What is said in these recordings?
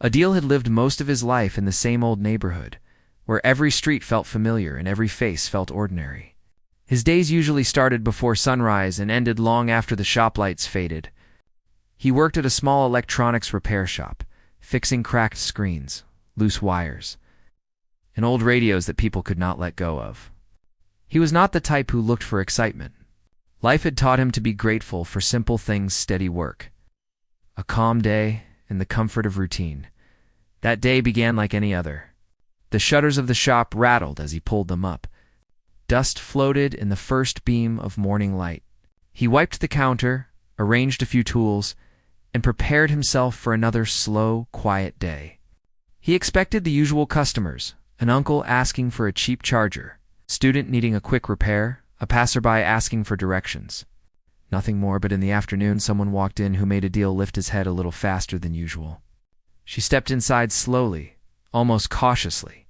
Adil had lived most of his life in the same old neighborhood, where every street felt familiar and every face felt ordinary. His days usually started before sunrise and ended long after the shop lights faded. He worked at a small electronics repair shop, fixing cracked screens, loose wires, and old radios that people could not let go of. He was not the type who looked for excitement. Life had taught him to be grateful for simple things, steady work, a calm day, and the comfort of routine. That day began like any other. The shutters of the shop rattled as he pulled them up. Dust floated in the first beam of morning light. He wiped the counter, arranged a few tools, and prepared himself for another slow, quiet day. He expected the usual customers, an uncle asking for a cheap charger, a student needing a quick repair, a passerby asking for directions. Nothing more, but in the afternoon someone walked in who made Adil lift his head a little faster than usual. She stepped inside slowly, almost cautiously,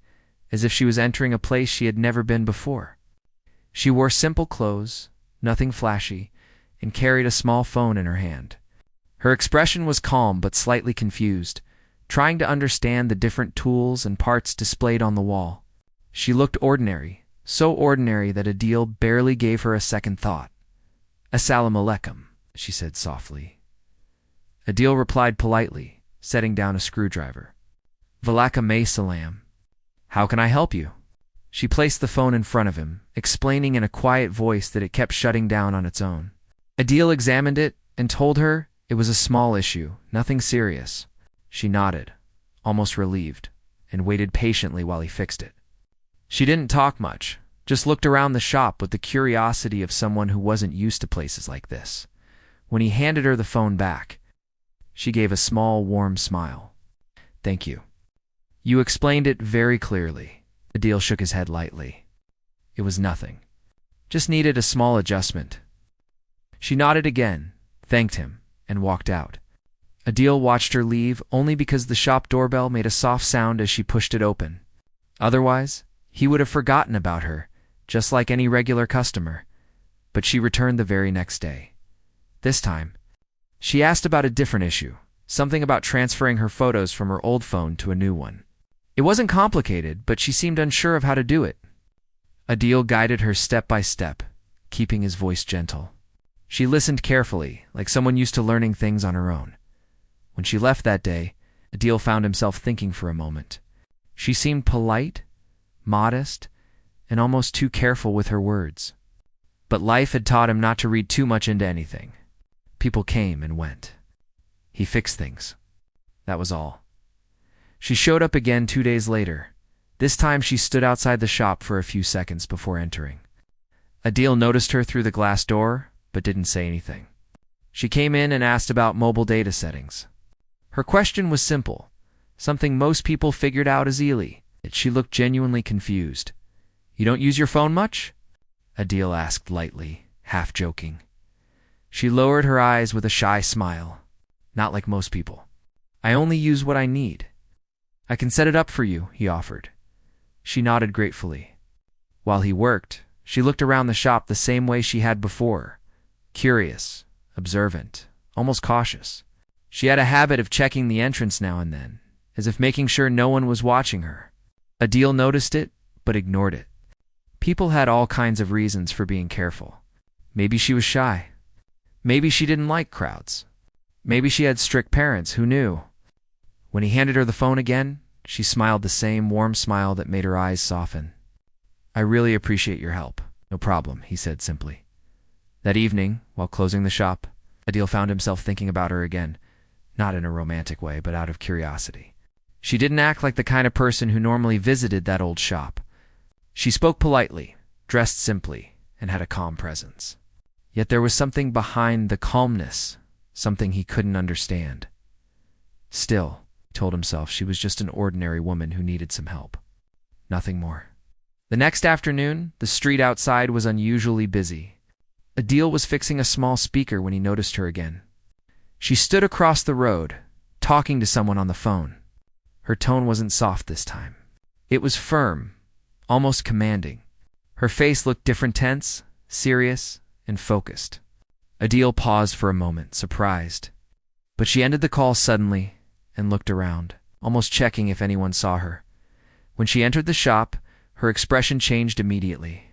as if she was entering a place she had never been before. She wore simple clothes, nothing flashy, and carried a small phone in her hand. Her expression was calm but slightly confused, trying to understand the different tools and parts displayed on the wall. She looked ordinary, so ordinary that Adil barely gave her a second thought. "Assalamu alaikum," she said softly. Adil replied politely, setting down a screwdriver. "Walaikum salam. How can I help you?" She placed the phone in front of him, explaining in a quiet voice that it kept shutting down on its own. Adil examined it and told her it was a small issue, nothing serious. She nodded, almost relieved, and waited patiently while he fixed it. She didn't talk much, just looked around the shop with the curiosity of someone who wasn't used to places like this. When he handed her the phone back, she gave a small, warm smile. "Thank you. You explained it very clearly." Adil shook his head lightly. It was nothing. Just needed a small adjustment. She nodded again, thanked him, and walked out. Adil watched her leave only because the shop doorbell made a soft sound as she pushed it open. Otherwise, he would have forgotten about her, just like any regular customer. But she returned the very next day. This time, she asked about a different issue, something about transferring her photos from her old phone to a new one. It wasn't complicated, but she seemed unsure of how to do it. Adil guided her step by step, keeping his voice gentle. She listened carefully, like someone used to learning things on her own. When she left that day, Adil found himself thinking for a moment. She seemed polite, modest, and almost too careful with her words. But life had taught him not to read too much into anything. People came and went. He fixed things. That was all. She showed up again 2 days later. This time she stood outside the shop for a few seconds before entering. Adil noticed her through the glass door, but didn't say anything. She came in and asked about mobile data settings. Her question was simple, something most people figured out as easily. She looked genuinely confused. "You don't use your phone much?" Adil asked lightly, half joking. She lowered her eyes with a shy smile. "Not like most people. I only use what I need." "I can set it up for you," he offered. She nodded gratefully. While he worked, she looked around the shop the same way she had before, curious, observant, almost cautious. She had a habit of checking the entrance now and then, as if making sure no one was watching her. Adil noticed it, but ignored it. People had all kinds of reasons for being careful. Maybe she was shy. Maybe she didn't like crowds. Maybe she had strict parents, who knew? When he handed her the phone again, she smiled the same warm smile that made her eyes soften. "I really appreciate your help." "No problem," he said simply. That evening, while closing the shop, Adil found himself thinking about her again, not in a romantic way, but out of curiosity. She didn't act like the kind of person who normally visited that old shop. She spoke politely, dressed simply, and had a calm presence. Yet there was something behind the calmness, something he couldn't understand. Still, he told himself, she was just an ordinary woman who needed some help. Nothing more. The next afternoon, the street outside was unusually busy. Adil was fixing a small speaker when he noticed her again. She stood across the road, talking to someone on the phone. Her tone wasn't soft this time. It was firm, almost commanding. Her face looked different, tense, serious, and focused. Adil paused for a moment, surprised. But she ended the call suddenly and looked around. almost checking if anyone saw her. When she entered the shop, her expression changed immediately.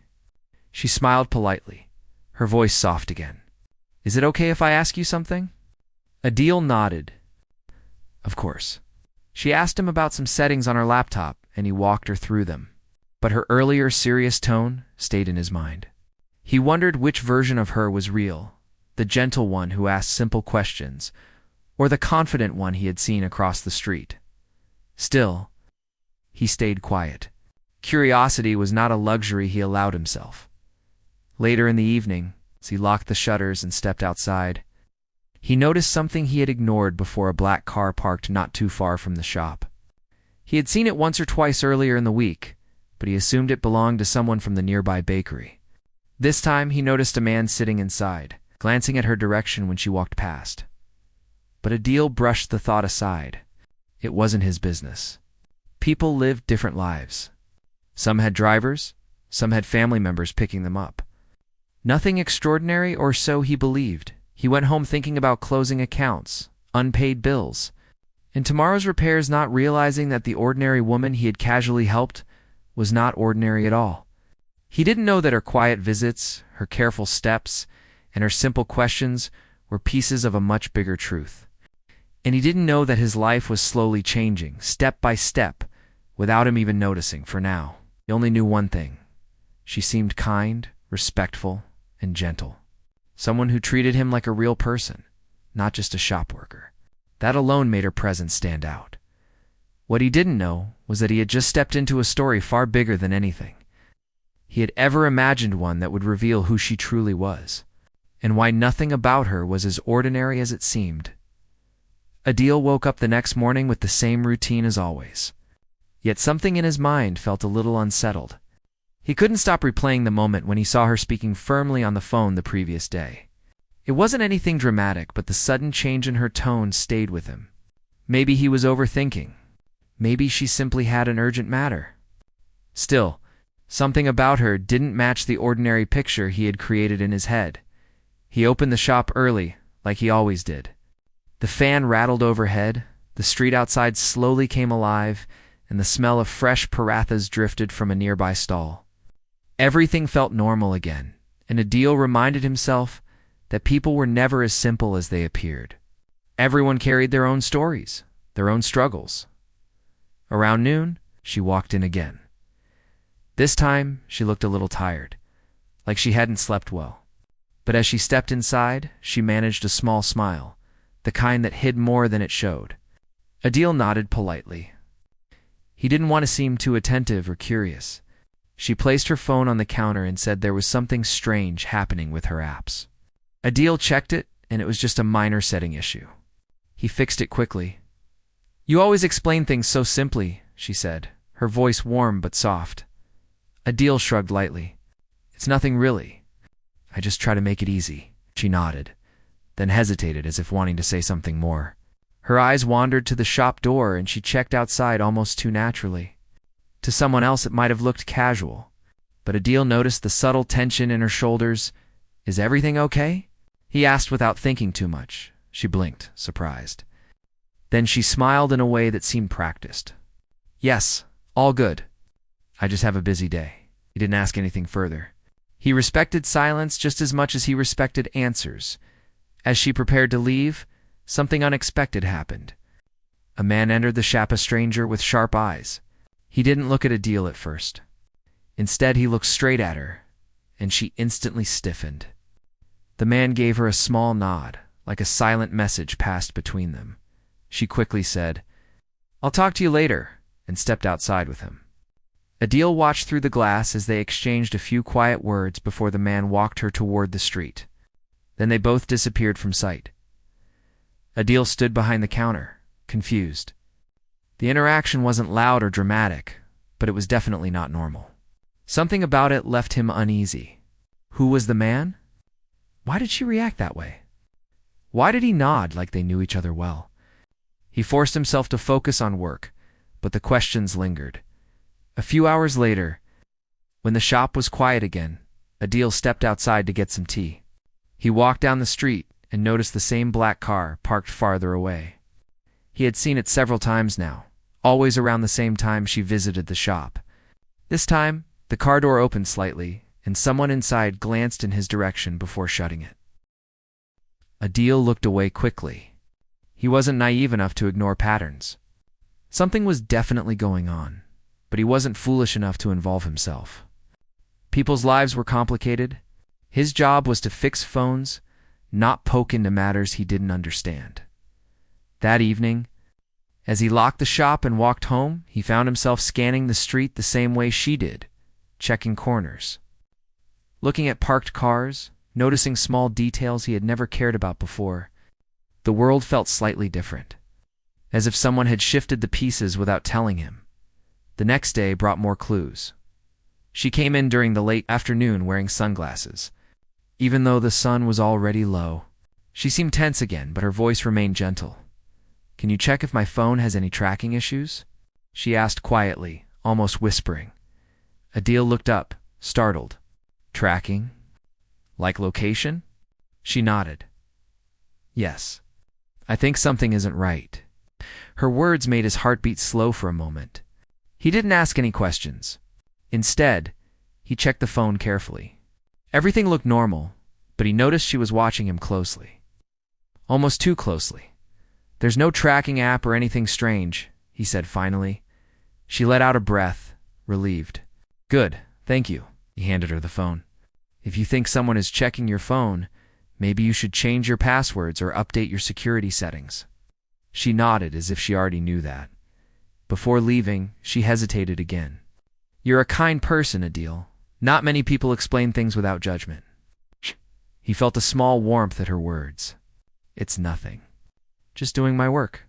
She smiled politely, her voice soft again. "Is it okay if I ask you something?" Adil nodded. Of course. She asked him about some settings on her laptop, and he walked her through them. But her earlier serious tone stayed in his mind. He wondered which version of her was real, the gentle one who asked simple questions, or the confident one he had seen across the street. Still, he stayed quiet. Curiosity was not a luxury he allowed himself. Later in the evening, as he locked the shutters and stepped outside, he noticed something he had ignored before a black car parked not too far from the shop. He had seen it once or twice earlier in the week, but he assumed it belonged to someone from the nearby bakery. This time he noticed a man sitting inside, glancing at her direction when she walked past. But Adil brushed the thought aside. It wasn't his business. People lived different lives. Some had drivers, some had family members picking them up. Nothing extraordinary, or so he believed. He went home thinking about closing accounts, unpaid bills, and tomorrow's repairs, not realizing that the ordinary woman he had casually helped was not ordinary at all. He didn't know that her quiet visits, her careful steps, and her simple questions were pieces of a much bigger truth. And he didn't know that his life was slowly changing, step by step, without him even noticing for now. He only knew one thing. She seemed kind, respectful, and gentle. Someone who treated him like a real person, not just a shop worker. That alone made her presence stand out. What he didn't know was that he had just stepped into a story far bigger than anything he had ever imagined, one that would reveal who she truly was, and why nothing about her was as ordinary as it seemed. Adil woke up the next morning with the same routine as always. Yet something in his mind felt a little unsettled. He couldn't stop replaying the moment when he saw her speaking firmly on the phone the previous day. It wasn't anything dramatic, but the sudden change in her tone stayed with him. Maybe he was overthinking. Maybe she simply had an urgent matter. Still, something about her didn't match the ordinary picture he had created in his head. He opened the shop early, like he always did. The fan rattled overhead, the street outside slowly came alive, and the smell of fresh parathas drifted from a nearby stall. Everything felt normal again, and Adil reminded himself that people were never as simple as they appeared. Everyone carried their own stories, their own struggles. Around noon, she walked in again. This time, she looked a little tired, like she hadn't slept well. But as she stepped inside, she managed a small smile, the kind that hid more than it showed. Adil nodded politely. He didn't want to seem too attentive or curious. She placed her phone on the counter and said there was something strange happening with her apps. Adil checked it, and it was just a minor setting issue. He fixed it quickly. "You always explain things so simply," she said, her voice warm but soft. Adil shrugged lightly. "It's nothing really. I just try to make it easy." She nodded, then hesitated as if wanting to say something more. Her eyes wandered to the shop door, and she checked outside almost too naturally. To someone else it might have looked casual, but Adil noticed the subtle tension in her shoulders. "Is everything okay?" he asked without thinking too much. She blinked, surprised. Then she smiled in a way that seemed practiced. "Yes, all good. I just have a busy day." He didn't ask anything further. He respected silence just as much as he respected answers. As she prepared to leave, something unexpected happened. A man entered the shop, a stranger with sharp eyes. He didn't look at Adil at first. Instead, he looked straight at her, and she instantly stiffened. The man gave her a small nod, like a silent message passed between them. She quickly said, "I'll talk to you later," and stepped outside with him. Adil watched through the glass as they exchanged a few quiet words before the man walked her toward the street. Then they both disappeared from sight. Adil stood behind the counter, confused. The interaction wasn't loud or dramatic, but it was definitely not normal. Something about it left him uneasy. Who was the man? Why did she react that way? Why did he nod like they knew each other well? He forced himself to focus on work, but the questions lingered. A few hours later, when the shop was quiet again, Adil stepped outside to get some tea. He walked down the street and noticed the same black car parked farther away. He had seen it several times now, always around the same time she visited the shop. This time, the car door opened slightly, and someone inside glanced in his direction before shutting it. Adil looked away quickly. He wasn't naive enough to ignore patterns. Something was definitely going on, but he wasn't foolish enough to involve himself. People's lives were complicated. His job was to fix phones, not poke into matters he didn't understand. That evening, as he locked the shop and walked home, he found himself scanning the street the same way she did, checking corners, looking at parked cars, noticing small details he had never cared about before. The world felt slightly different, as if someone had shifted the pieces without telling him. The next day brought more clues. She came in during the late afternoon wearing sunglasses. Even though the sun was already low, she seemed tense again, but her voice remained gentle. "Can you check if my phone has any tracking issues?" she asked quietly, almost whispering. Adil looked up, startled. "Tracking? Like location?" She nodded. "Yes. I think something isn't right." Her words made his heartbeat slow for a moment. He didn't ask any questions. Instead, he checked the phone carefully. Everything looked normal, but he noticed she was watching him closely. Almost too closely. "There's no tracking app or anything strange," he said finally. She let out a breath, relieved. "Good, thank you." He handed her the phone. "If you think someone is checking your phone, maybe you should change your passwords or update your security settings." She nodded as if she already knew that. Before leaving, she hesitated again. "You're a kind person, Adil. Not many people explain things without judgment." He felt a small warmth at her words. "It's nothing. Just doing my work."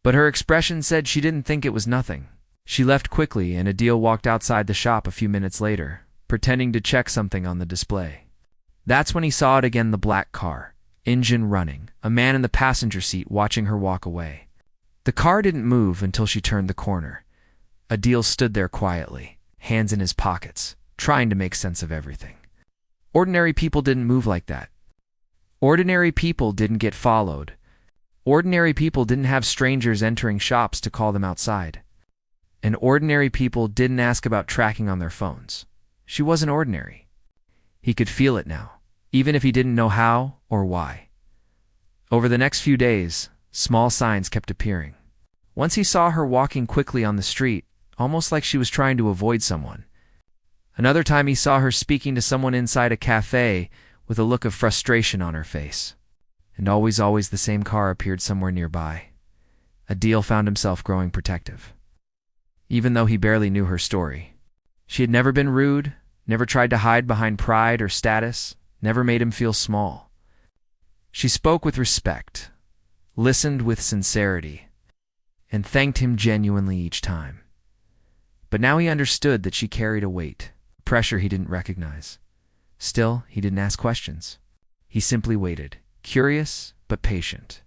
But her expression said she didn't think it was nothing. She left quickly, and Adil walked outside the shop a few minutes later, pretending to check something on the display. That's when he saw it again, the black car, engine running, a man in the passenger seat watching her walk away. The car didn't move until she turned the corner. Adil stood there quietly, hands in his pockets, trying to make sense of everything. Ordinary people didn't move like that. Ordinary people didn't get followed. Ordinary people didn't have strangers entering shops to call them outside. And ordinary people didn't ask about tracking on their phones. She wasn't ordinary. He could feel it now, even if he didn't know how or why. Over the next few days, small signs kept appearing. Once he saw her walking quickly on the street, almost like she was trying to avoid someone. Another time he saw her speaking to someone inside a cafe with a look of frustration on her face. And always the same car appeared somewhere nearby. Adil found himself growing protective. Even though he barely knew her story. She had never been rude, never tried to hide behind pride or status, never made him feel small. She spoke with respect, listened with sincerity, and thanked him genuinely each time. But now he understood that she carried a weight, pressure he didn't recognize. Still, he didn't ask questions. He simply waited, curious but patient.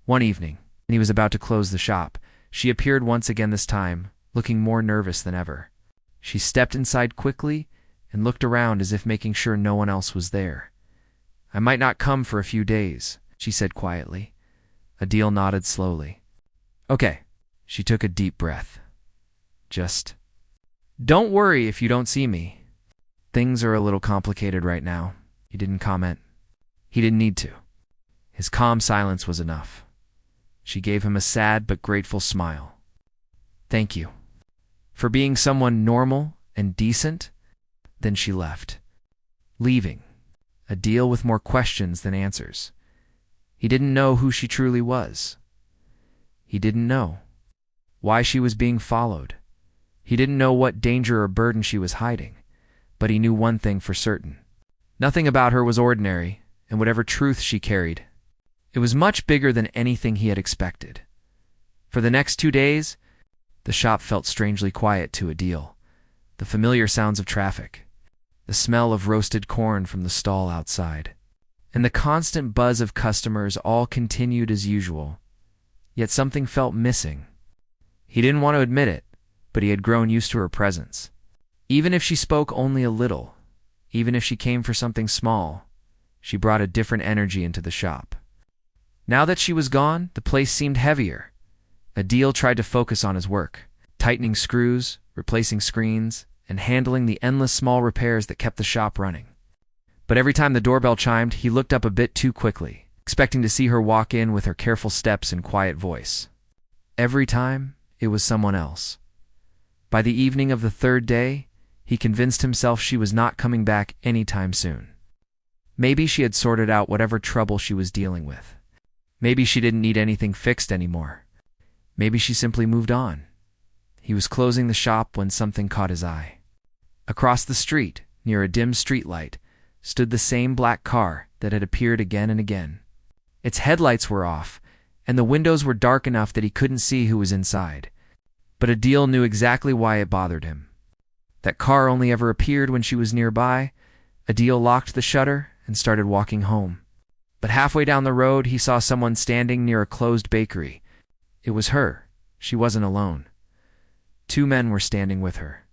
One evening, when he was about to close the shop, she appeared once again, this time, looking more nervous than ever. She stepped inside quickly and looked around as if making sure no one else was there. "I might not come for a few days," she said quietly. Adil nodded slowly. "Okay." She took a deep breath. "Just don't worry if you don't see me. Things are a little complicated right now." He didn't comment. He didn't need to. His calm silence was enough. She gave him a sad but grateful smile. "Thank you for being someone normal and decent." Then she left, leaving Adil with more questions than answers. He didn't know who she truly was. He didn't know why she was being followed. He didn't know what danger or burden she was hiding. But he knew one thing for certain. Nothing about her was ordinary, and whatever truth she carried, it was much bigger than anything he had expected. For the next 2 days, the shop felt strangely quiet to Adil. The familiar sounds of traffic, the smell of roasted corn from the stall outside, and the constant buzz of customers all continued as usual. Yet something felt missing. He didn't want to admit it, but he had grown used to her presence. Even if she spoke only a little, even if she came for something small, she brought a different energy into the shop. Now that she was gone, the place seemed heavier. Adil tried to focus on his work, tightening screws, replacing screens, and handling the endless small repairs that kept the shop running. But every time the doorbell chimed, he looked up a bit too quickly, expecting to see her walk in with her careful steps and quiet voice. Every time, it was someone else. By the evening of the third day, he convinced himself she was not coming back anytime soon. Maybe she had sorted out whatever trouble she was dealing with. Maybe she didn't need anything fixed anymore. Maybe she simply moved on. He was closing the shop when something caught his eye. Across the street, near a dim streetlight, stood the same black car that had appeared again and again. Its headlights were off, and the windows were dark enough that he couldn't see who was inside. But Adil knew exactly why it bothered him. That car only ever appeared when she was nearby. Adil locked the shutter and started walking home. But halfway down the road, he saw someone standing near a closed bakery. It was her. She wasn't alone. 2 men were standing with her.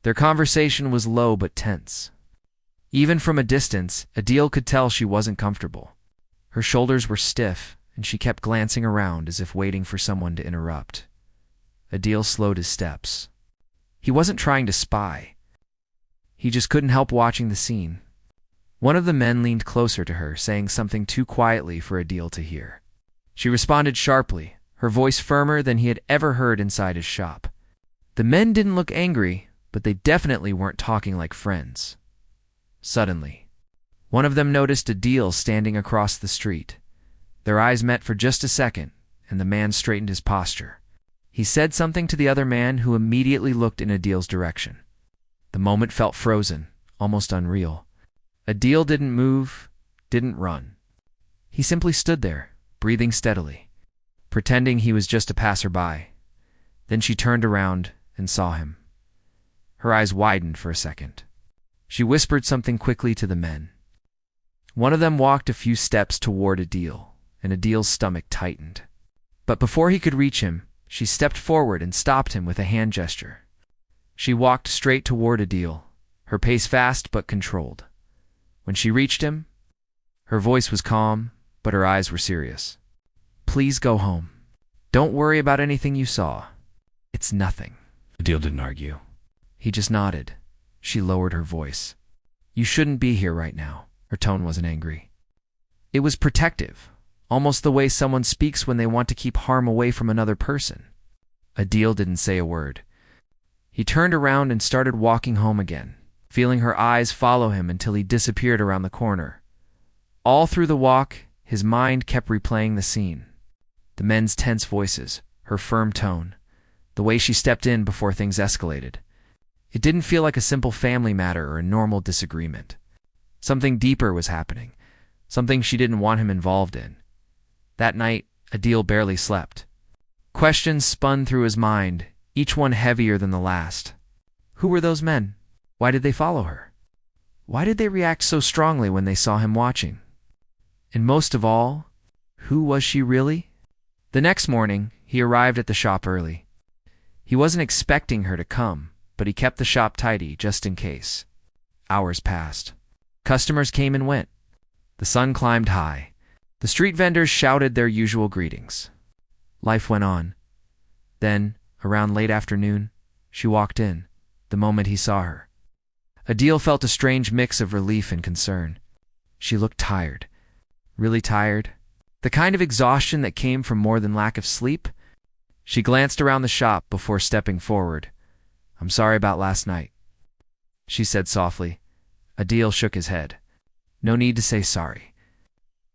Their conversation was low but tense. Even from a distance, Adil could tell she wasn't comfortable. Her shoulders were stiff, and she kept glancing around as if waiting for someone to interrupt. Adil slowed his steps. He wasn't trying to spy. He just couldn't help watching the scene. One of the men leaned closer to her, saying something too quietly for Adil to hear. She responded sharply, her voice firmer than he had ever heard inside his shop. The men didn't look angry, but they definitely weren't talking like friends. Suddenly, one of them noticed Adil standing across the street. Their eyes met for just a second, and the man straightened his posture. He said something to the other man, who immediately looked in Adil's direction. The moment felt frozen, almost unreal. Adil didn't move, didn't run. He simply stood there, breathing steadily, pretending he was just a passerby. Then she turned around and saw him. Her eyes widened for a second. She whispered something quickly to the men. One of them walked a few steps toward Adil, and Adil's stomach tightened. But before he could reach him, she stepped forward and stopped him with a hand gesture. She walked straight toward Adil, her pace fast but controlled. When she reached him, her voice was calm, but her eyes were serious. "Please go home. Don't worry about anything you saw. It's nothing." Adil didn't argue. He just nodded. She lowered her voice. "You shouldn't be here right now." Her tone wasn't angry. It was protective, almost the way someone speaks when they want to keep harm away from another person. Adil didn't say a word. He turned around and started walking home again, feeling her eyes follow him until he disappeared around the corner. All through the walk, his mind kept replaying the scene. The men's tense voices, her firm tone, the way she stepped in before things escalated. It didn't feel like a simple family matter or a normal disagreement. Something deeper was happening, something she didn't want him involved in. That night, Adil barely slept. Questions spun through his mind, each one heavier than the last. Who were those men? Why did they follow her? Why did they react so strongly when they saw him watching? And most of all, who was she really? The next morning, he arrived at the shop early. He wasn't expecting her to come, but he kept the shop tidy just in case. Hours passed. Customers came and went. The sun climbed high. The street vendors shouted their usual greetings. Life went on. Then, around late afternoon, she walked in, the moment he saw her. Adil felt a strange mix of relief and concern. She looked tired. Really tired. The kind of exhaustion that came from more than lack of sleep. She glanced around the shop before stepping forward. "I'm sorry about last night," she said softly. Adil shook his head. "No need to say sorry."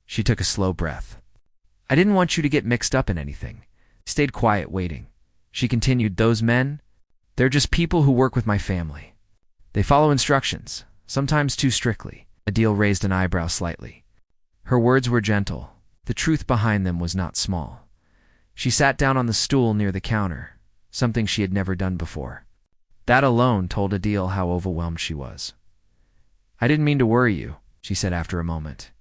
She took a slow breath. "I didn't want you to get mixed up in anything." He stayed quiet, waiting. She continued, "Those men, they're just people who work with my family. They follow instructions, sometimes too strictly." Adil raised an eyebrow slightly. Her words were gentle. The truth behind them was not small. She sat down on the stool near the counter, something she had never done before. That alone told Adil how overwhelmed she was. "I didn't mean to worry you," she said after a moment.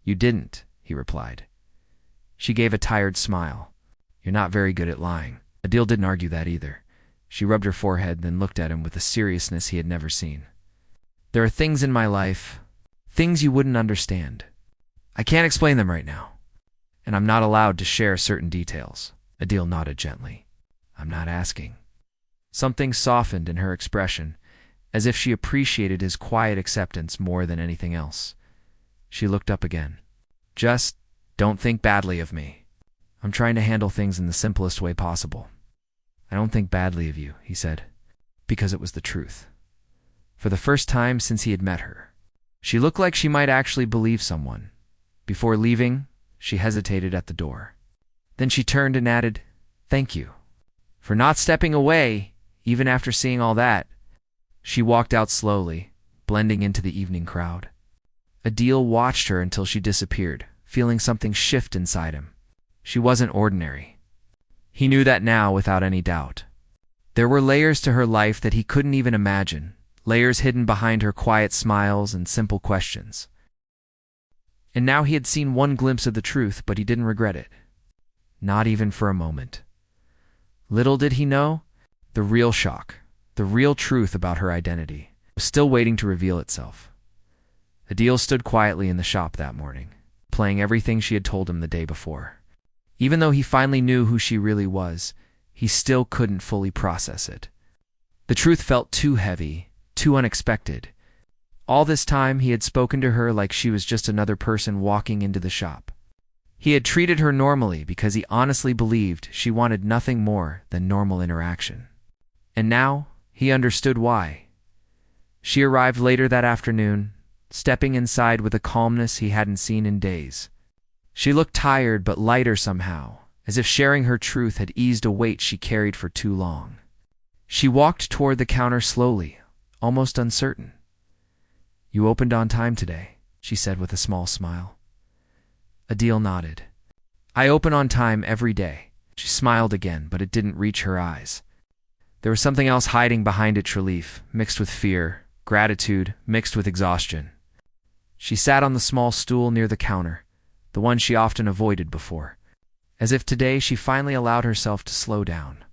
"You didn't," he replied. She gave a tired smile. "You're not very good at lying." Adil didn't argue that either. She rubbed her forehead, then looked at him with a seriousness he had never seen. "There are things in my life, things you wouldn't understand. I can't explain them right now, and I'm not allowed to share certain details." Adil nodded gently. I'm not asking. Something softened in her expression, as if she appreciated his quiet acceptance more than anything else. She looked up again. Just don't think badly of me. I'm trying to handle things in the simplest way possible. I don't think badly of you, he said, because it was the truth. For the first time since he had met her, she looked like she might actually believe someone. Before leaving, she hesitated at the door. Then she turned and added, "Thank you for not stepping away, even after seeing all that." She walked out slowly, blending into the evening crowd. Adil watched her until she disappeared, feeling something shift inside him. She wasn't ordinary. He knew that now without any doubt. There were layers to her life that he couldn't even imagine, layers hidden behind her quiet smiles and simple questions. And now he had seen one glimpse of the truth, but he didn't regret it. Not even for a moment. Little did he know, the real shock, the real truth about her identity, was still waiting to reveal itself. Adil stood quietly in the shop that morning, playing everything she had told him the day before. Even though he finally knew who she really was, he still couldn't fully process it. The truth felt too heavy, too unexpected. All this time he had spoken to her like she was just another person walking into the shop. He had treated her normally because he honestly believed she wanted nothing more than normal interaction. And now he understood why. She arrived later that afternoon, stepping inside with a calmness he hadn't seen in days. She looked tired but lighter somehow, as if sharing her truth had eased a weight she carried for too long. She walked toward the counter slowly, almost uncertain. "You opened on time today," she said with a small smile. Adil nodded. "I open on time every day." She smiled again, but it didn't reach her eyes. There was something else hiding behind its relief, mixed with fear, gratitude, mixed with exhaustion. She sat on the small stool near the counter, the one she often avoided before, as if today she finally allowed herself to slow down.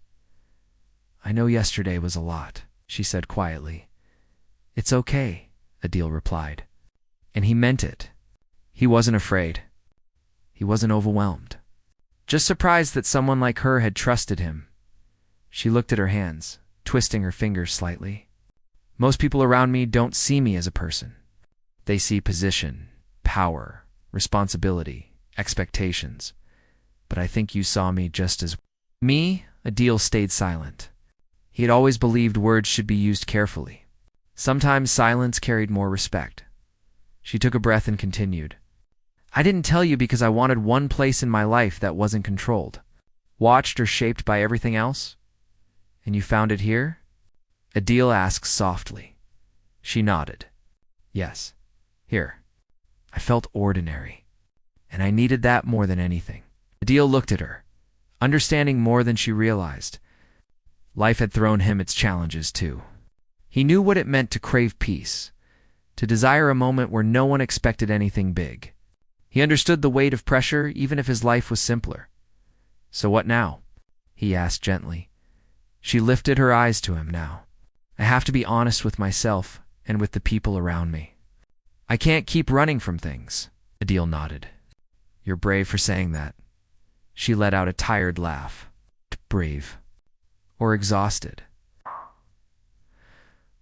"I know yesterday was a lot," she said quietly. "It's okay," Adil replied. And he meant it. He wasn't afraid. He wasn't overwhelmed. Just surprised that someone like her had trusted him. She looked at her hands, twisting her fingers slightly. "Most people around me don't see me as a person. They see position, power, responsibility, expectations. But I think you saw me just as..." Me? Adil stayed silent. He had always believed words should be used carefully. Sometimes silence carried more respect. She took a breath and continued. "I didn't tell you because I wanted one place in my life that wasn't controlled, watched or shaped by everything else. And you found it here?" Adil asked softly. She nodded. "Yes, here. I felt ordinary, and I needed that more than anything." Adil looked at her, understanding more than she realized. Life had thrown him its challenges too. He knew what it meant to crave peace, to desire a moment where no one expected anything big. He understood the weight of pressure even if his life was simpler. "So what now?" he asked gently. She lifted her eyes to him now. "I have to be honest with myself and with the people around me. I can't keep running from things." Adil nodded. "You're brave for saying that." She let out a tired laugh. Brave. Or exhausted.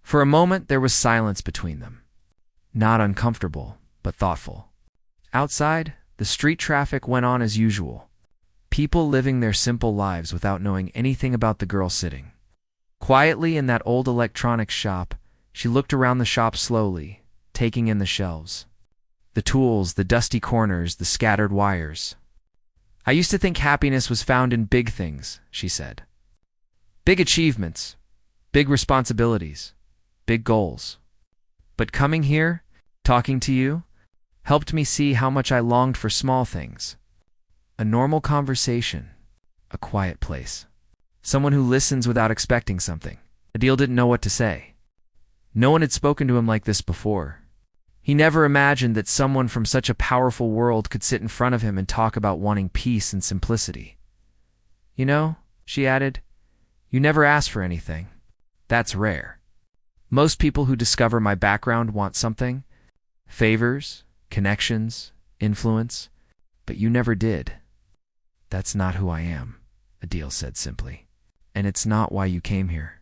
For a moment there was silence between them. Not uncomfortable, but thoughtful. Outside, the street traffic went on as usual. People living their simple lives without knowing anything about the girl sitting. Quietly in that old electronics shop, she looked around the shop slowly, taking in the shelves. The tools, the dusty corners, the scattered wires. "I used to think happiness was found in big things," she said. "Big achievements, big responsibilities, big goals. But coming here, talking to you, helped me see how much I longed for small things. A normal conversation, a quiet place. Someone who listens without expecting something." Adil didn't know what to say. No one had spoken to him like this before. He never imagined that someone from such a powerful world could sit in front of him and talk about wanting peace and simplicity. "You know," she added, "you never ask for anything. That's rare. Most people who discover my background want something. Favors, connections, influence. But you never did. That's not who I am." Adil said simply. And it's not why you came here.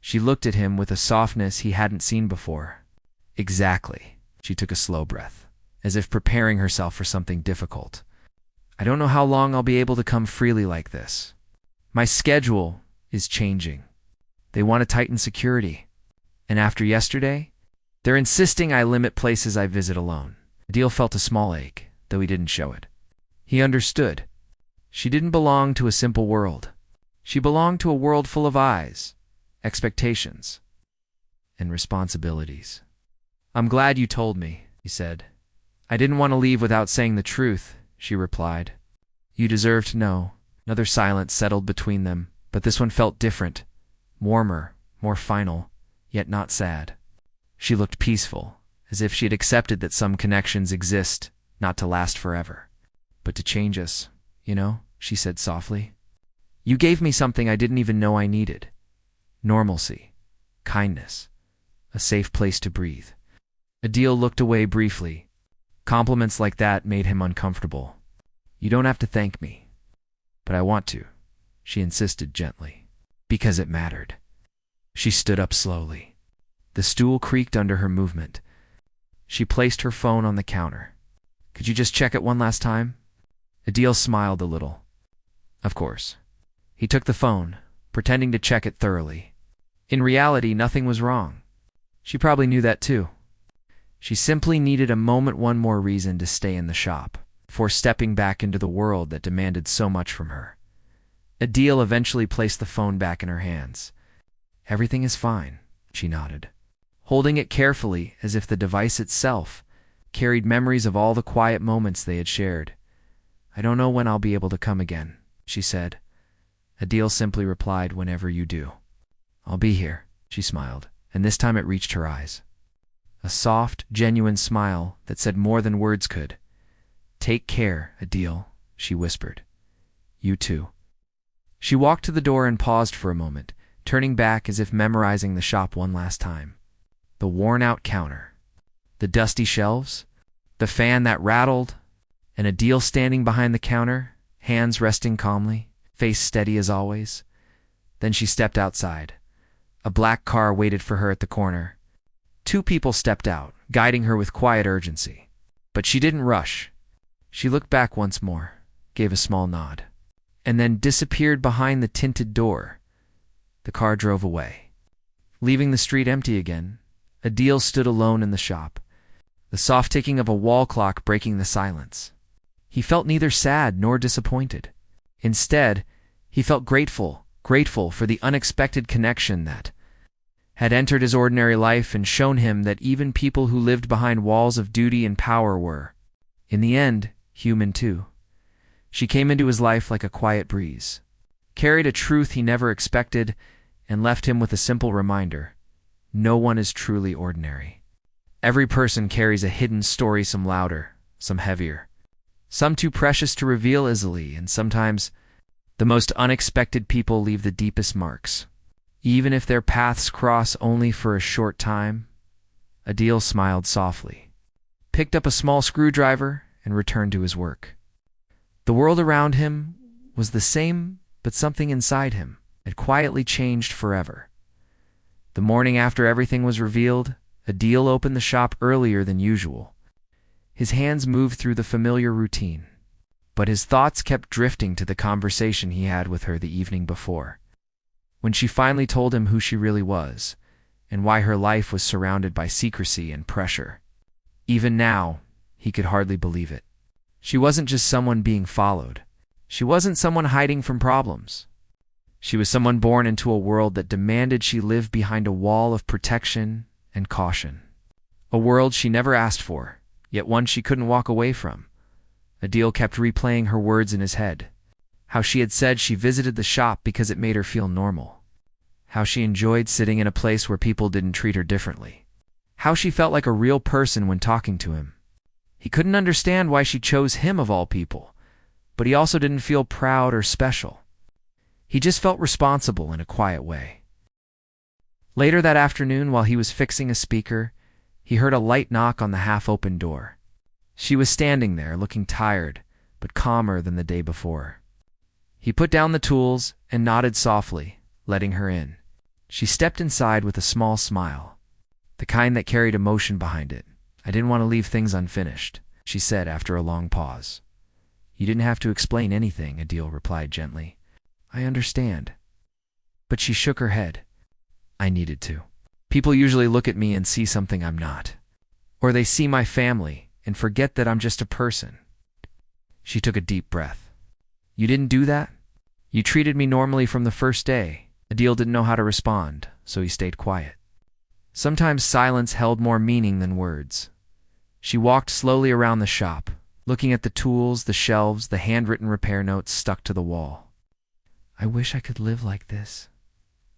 She looked at him with a softness he hadn't seen before. Exactly. She took a slow breath, as if preparing herself for something difficult. I don't know how long I'll be able to come freely like this. My schedule is changing. They want to tighten security. And after yesterday, they're insisting I limit places I visit alone. Adil felt a small ache, though he didn't show it. He understood. She didn't belong to a simple world. She belonged to a world full of eyes, expectations, and responsibilities. I'm glad you told me, he said. I didn't want to leave without saying the truth, she replied. You deserve to know. Another silence settled between them, but this one felt different, warmer, more final, yet not sad. She looked peaceful, as if she had accepted that some connections exist, not to last forever, but to change us, you know, she said softly. You gave me something I didn't even know I needed. Normalcy, kindness, a safe place to breathe. Adil looked away briefly. Compliments like that made him uncomfortable. You don't have to thank me. But I want to, she insisted gently, because it mattered. She stood up slowly. The stool creaked under her movement. She placed her phone on the counter. Could you just check it one last time? Adil smiled a little. Of course. He took the phone, pretending to check it thoroughly. In reality, nothing was wrong. She probably knew that too. She simply needed a moment, one more reason to stay in the shop, before stepping back into the world that demanded so much from her. Adil eventually placed the phone back in her hands. Everything is fine, she nodded, holding it carefully as if the device itself carried memories of all the quiet moments they had shared. I don't know when I'll be able to come again, she said. Adil simply replied, whenever you do. I'll be here, she smiled, and this time it reached her eyes. A soft, genuine smile that said more than words could. Take care, Adil, she whispered. You too. She walked to the door and paused for a moment, turning back as if memorizing the shop one last time. The worn-out counter, the dusty shelves, the fan that rattled, and Adil standing behind the counter, hands resting calmly, face steady as always. Then she stepped outside. A black car waited for her at the corner. Two people stepped out, guiding her with quiet urgency. But she didn't rush. She looked back once more, gave a small nod, and then disappeared behind the tinted door. The car drove away. Leaving the street empty again, Adil stood alone in the shop, the soft ticking of a wall clock breaking the silence. He felt neither sad nor disappointed. Instead, he felt grateful for the unexpected connection that had entered his ordinary life and shown him that even people who lived behind walls of duty and power were, in the end, human too. She came into his life like a quiet breeze, carried a truth he never expected, and left him with a simple reminder: no one is truly ordinary. Every person carries a hidden story, some louder, some heavier, some too precious to reveal easily, and sometimes the most unexpected people leave the deepest marks, even if their paths cross only for a short time. Adil smiled softly, picked up a small screwdriver, and returned to his work. The world around him was the same, but something inside him had quietly changed forever. The morning after everything was revealed, Adil opened the shop earlier than usual. His hands moved through the familiar routine, but his thoughts kept drifting to the conversation he had with her the evening before. When she finally told him who she really was, and why her life was surrounded by secrecy and pressure. Even now, he could hardly believe it. She wasn't just someone being followed. She wasn't someone hiding from problems. She was someone born into a world that demanded she live behind a wall of protection and caution. A world she never asked for, yet one she couldn't walk away from. Adil kept replaying her words in his head. How she had said she visited the shop because it made her feel normal. How she enjoyed sitting in a place where people didn't treat her differently. How she felt like a real person when talking to him. He couldn't understand why she chose him of all people, but he also didn't feel proud or special. He just felt responsible in a quiet way. Later that afternoon, while he was fixing a speaker, he heard a light knock on the half-open door. She was standing there, looking tired, but calmer than the day before. He put down the tools and nodded softly, letting her in. She stepped inside with a small smile, the kind that carried emotion behind it. "I didn't want to leave things unfinished," she said after a long pause. "You didn't have to explain anything," Adil replied gently. "I understand." But she shook her head. "I needed to. People usually look at me and see something I'm not. Or they see my family and forget that I'm just a person." She took a deep breath. "You didn't do that? You treated me normally from the first day." Adil didn't know how to respond, so he stayed quiet. Sometimes silence held more meaning than words. She walked slowly around the shop, looking at the tools, the shelves, the handwritten repair notes stuck to the wall. "I wish I could live like this,"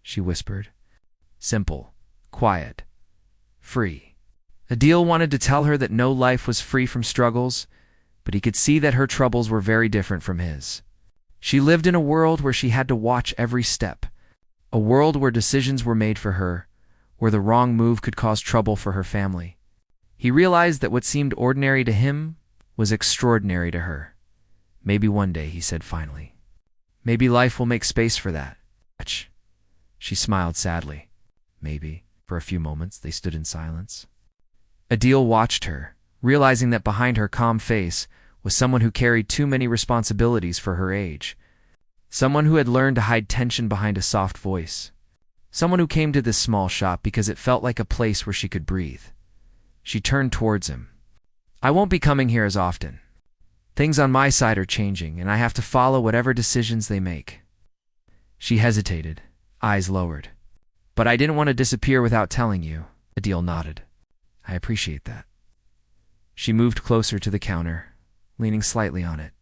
she whispered. Simple, quiet, free. Adil wanted to tell her that no life was free from struggles, but he could see that her troubles were very different from his. She lived in a world where she had to watch every step, a world where decisions were made for her, where the wrong move could cause trouble for her family. He realized that what seemed ordinary to him was extraordinary to her. "Maybe one day," he said finally. "Maybe life will make space for that." She smiled sadly. "Maybe." For a few moments, they stood in silence. Adil watched her, realizing that behind her calm face was someone who carried too many responsibilities for her age. Someone who had learned to hide tension behind a soft voice. Someone who came to this small shop because it felt like a place where she could breathe. She turned towards him. "I won't be coming here as often. Things on my side are changing, and I have to follow whatever decisions they make." She hesitated, eyes lowered. "But I didn't want to disappear without telling you." Adil nodded. "I appreciate that." She moved closer to the counter, leaning slightly on it.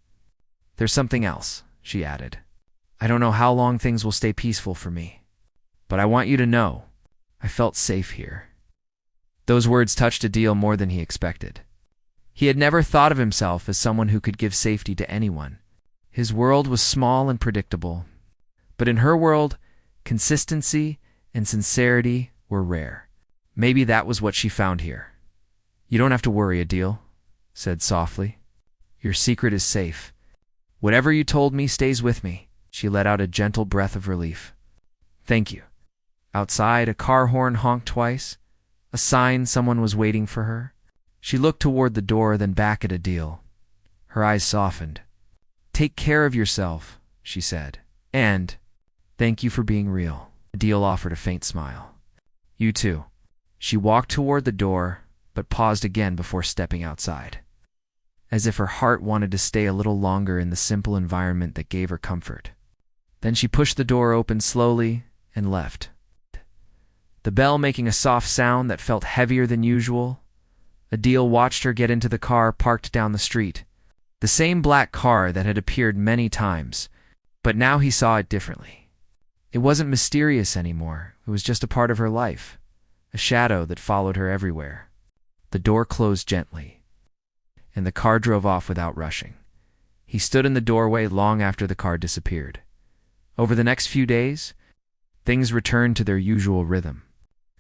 "There's something else," she added. "I don't know how long things will stay peaceful for me, but I want you to know I felt safe here." Those words touched Adil more than he expected. He had never thought of himself as someone who could give safety to anyone. His world was small and predictable, but in her world, consistency and sincerity were rare. Maybe that was what she found here. "You don't have to worry," Adil said softly. "Your secret is safe. Whatever you told me stays with me." She let out a gentle breath of relief. "Thank you." Outside, a car horn honked twice, a sign someone was waiting for her. She looked toward the door, then back at Adil. Her eyes softened. "Take care of yourself," she said. "And thank you for being real." Adil offered a faint smile. "You too." She walked toward the door, but paused again before stepping outside, as if her heart wanted to stay a little longer in the simple environment that gave her comfort. Then she pushed the door open slowly and left, the bell making a soft sound that felt heavier than usual. Adil watched her get into the car parked down the street, the same black car that had appeared many times, but now he saw it differently. It wasn't mysterious anymore. It was just a part of her life, a shadow that followed her everywhere. The door closed gently, and the car drove off without rushing. He stood in the doorway long after the car disappeared. Over the next few days, things returned to their usual rhythm.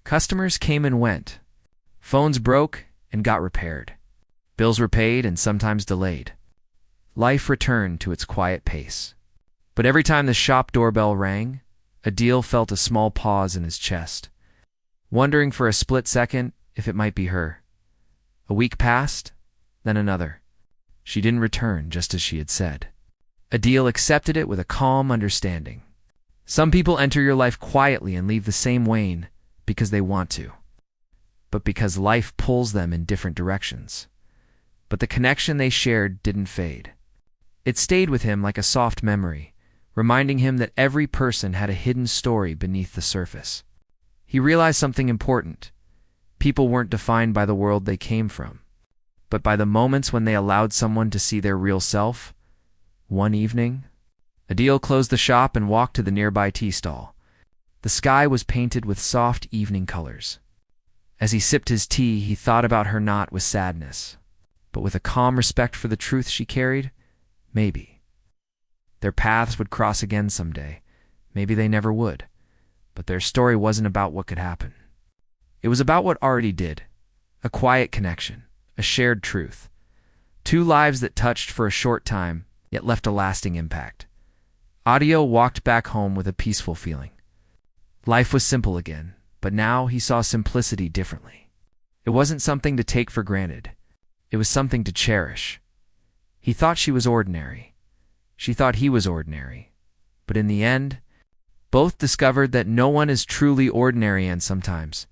Customers came and went. Phones broke and got repaired. Bills were paid and sometimes delayed. Life returned to its quiet pace. But every time the shop doorbell rang, Adil felt a small pause in his chest, wondering for a split second if it might be her. A week passed, then another. She didn't return, just as she had said. Adil accepted it with a calm understanding. Some people enter your life quietly and leave the same way because they want to, but because life pulls them in different directions. But the connection they shared didn't fade. It stayed with him like a soft memory, reminding him that every person had a hidden story beneath the surface. He realized something important. People weren't defined by the world they came from, but by the moments when they allowed someone to see their real self. One evening, Adil closed the shop and walked to the nearby tea stall. The sky was painted with soft evening colors. As he sipped his tea, he thought about her not with sadness, but with a calm respect for the truth she carried. Maybe their paths would cross again someday. Maybe they never would. But their story wasn't about what could happen. It was about what already did. A quiet connection, a shared truth. Two lives that touched for a short time, yet left a lasting impact. Audio walked back home with a peaceful feeling. Life was simple again, but now he saw simplicity differently. It wasn't something to take for granted. It was something to cherish. He thought she was ordinary. She thought he was ordinary. But in the end, both discovered that no one is truly ordinary, and sometimes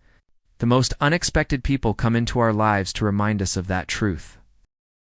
the most unexpected people come into our lives to remind us of that truth.